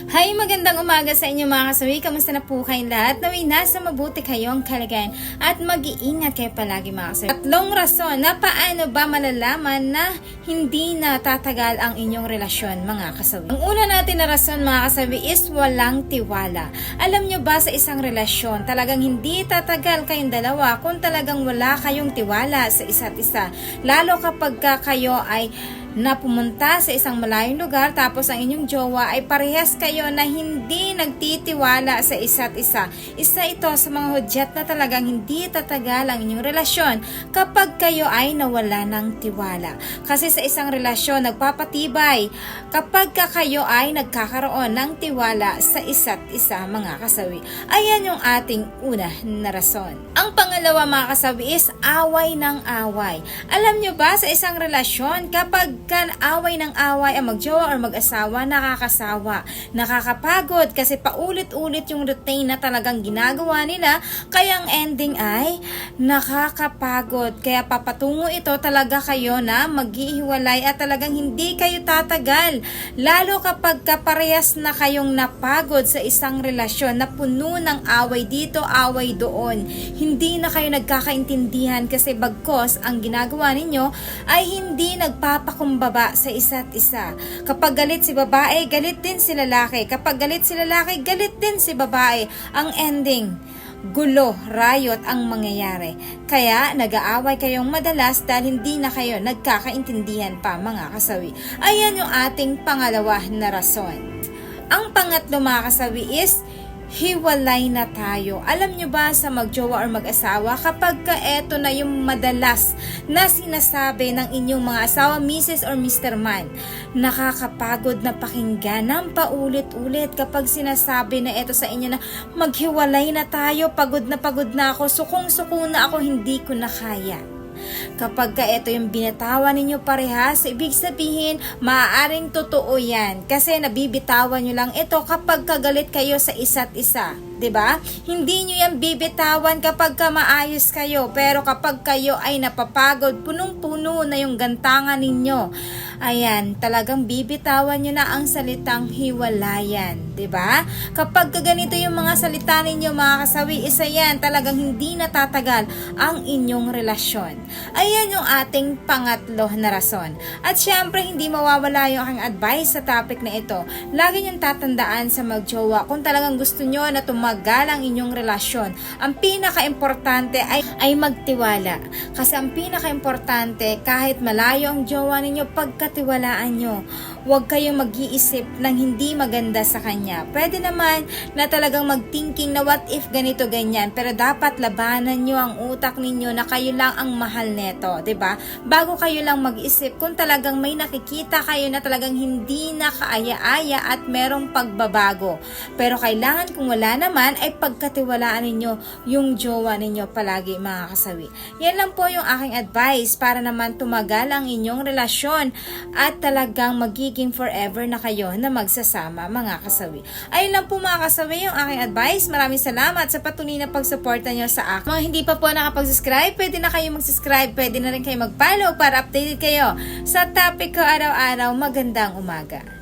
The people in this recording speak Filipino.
Hi, magandang umaga sa inyo mga kasawi. Kamusta na po kayong lahat? Naway nasa mabuti kayong kalagayan at mag-iingat kayo palagi mga kasawi. Tatlong rason na paano ba malalaman na hindi na tatagal ang inyong relasyon mga kasawi. Ang una natin na rason mga kasawi is walang tiwala. Alam nyo ba sa isang relasyon talagang hindi tatagal kayong dalawa kung talagang wala kayong tiwala sa isa't isa. Lalo kapag kayo ay pumunta sa isang malayong lugar tapos ang inyong jowa ay parehas kayo na hindi nagtitiwala sa isa't isa. Isa ito sa mga hudyat na talagang hindi tatagal ang inyong relasyon kapag kayo ay nawala ng tiwala. Kasi sa isang relasyon nagpapatibay kapag kayo ay nagkakaroon ng tiwala sa isa't isa mga kasawi. Ayan yung ating una na rason. Ang pangalawa mga kasawi is away ng away. Alam nyo ba sa isang relasyon kapag away ng away ang magjowa or mag-asawa, nakakasawa, nakakapagod kasi paulit-ulit yung routine na talagang ginagawa nila, kaya ang ending ay nakakapagod. Kaya papatungo ito talaga kayo na maghihiwalay at talagang hindi kayo tatagal. Lalo kapag kaparehas na kayong napagod sa isang relasyon na puno ng away dito, away doon. Hindi na kayo nagkakaintindihan kasi bagkos ang ginagawa ninyo ay hindi nagpapakumbaba sa isa't isa. Kapag galit si babae, galit din si lalaki. Kapag galit si lalaki, galit din si babae. Ang ending, gulo, rayot ang mangyayari. Kaya nag-aaway kayong madalas dahil hindi na kayo nagkakaintindihan pa mga kasawi. Ayan yung ating pangalawa na rason. Ang pangatlo mga kasawi is hiwalay na tayo. Alam nyo ba sa magjowa or mag-asawa, kapag eto na yung madalas na sinasabi ng inyong mga asawa, Mrs. or Mr. Man, nakakapagod na pakinggan ng paulit-ulit kapag sinasabi na eto sa inyo na maghiwalay na tayo, pagod na ako, sukong-suko na ako, hindi ko na kaya. Kapag ito yung binatawan ninyo parehas, ibig sabihin, maaaring totoo yan. Kasi nabibitawan nyo lang ito kapag kagalit kayo sa isa't isa. 'Di ba? Hindi nyo yan bibitawan kapag maayos kayo. Pero kapag kayo ay napapagod, punong-puno na yung gantangan ninyo, ayan, talagang bibitawan nyo na ang salitang hiwalayan. 'Di ba? Kapag ganito yung mga salita ninyo mga kasawi, isa yan, talagang hindi natatagal ang inyong relasyon. Ayan yung ating pangatlo na rason. At syempre, hindi mawawala yung aking advice sa topic na ito. Lagi niyong tatandaan sa magjowa kung talagang gusto nyo na tumagal ang inyong relasyon. Ang pinaka-importante ay magtiwala. Kasi ang pinaka-importante, kahit malayo ang jowa ninyo, pagkatiwalaan nyo. Huwag kayong mag-iisip ng hindi maganda sa kanya. Pwede naman na talagang mag-thinking na what if ganito ganyan. Pero dapat labanan nyo ang utak ninyo na kayo lang ang mahal neto, 'di ba? Bago kayo lang mag-isip kung talagang may nakikita kayo na talagang hindi na kaaya-aya at merong pagbabago. Pero kailangan kung wala naman ay pagkatiwalaan ninyo yung jowa ninyo palagi mga kasawi. Yan lang po yung aking advice para naman tumagal ang inyong relasyon at talagang magiging forever na kayo na magsasama mga kasawi. Ayun lang po mga kasawi yung aking advice. Maraming salamat sa patuloy na pagsuporta nyo sa akin. Mga hindi pa po nakapag-subscribe, pwede na kayo mag-subscribe, pwede na rin kayo mag-follow para updated kayo sa topic ko araw-araw. Magandang umaga.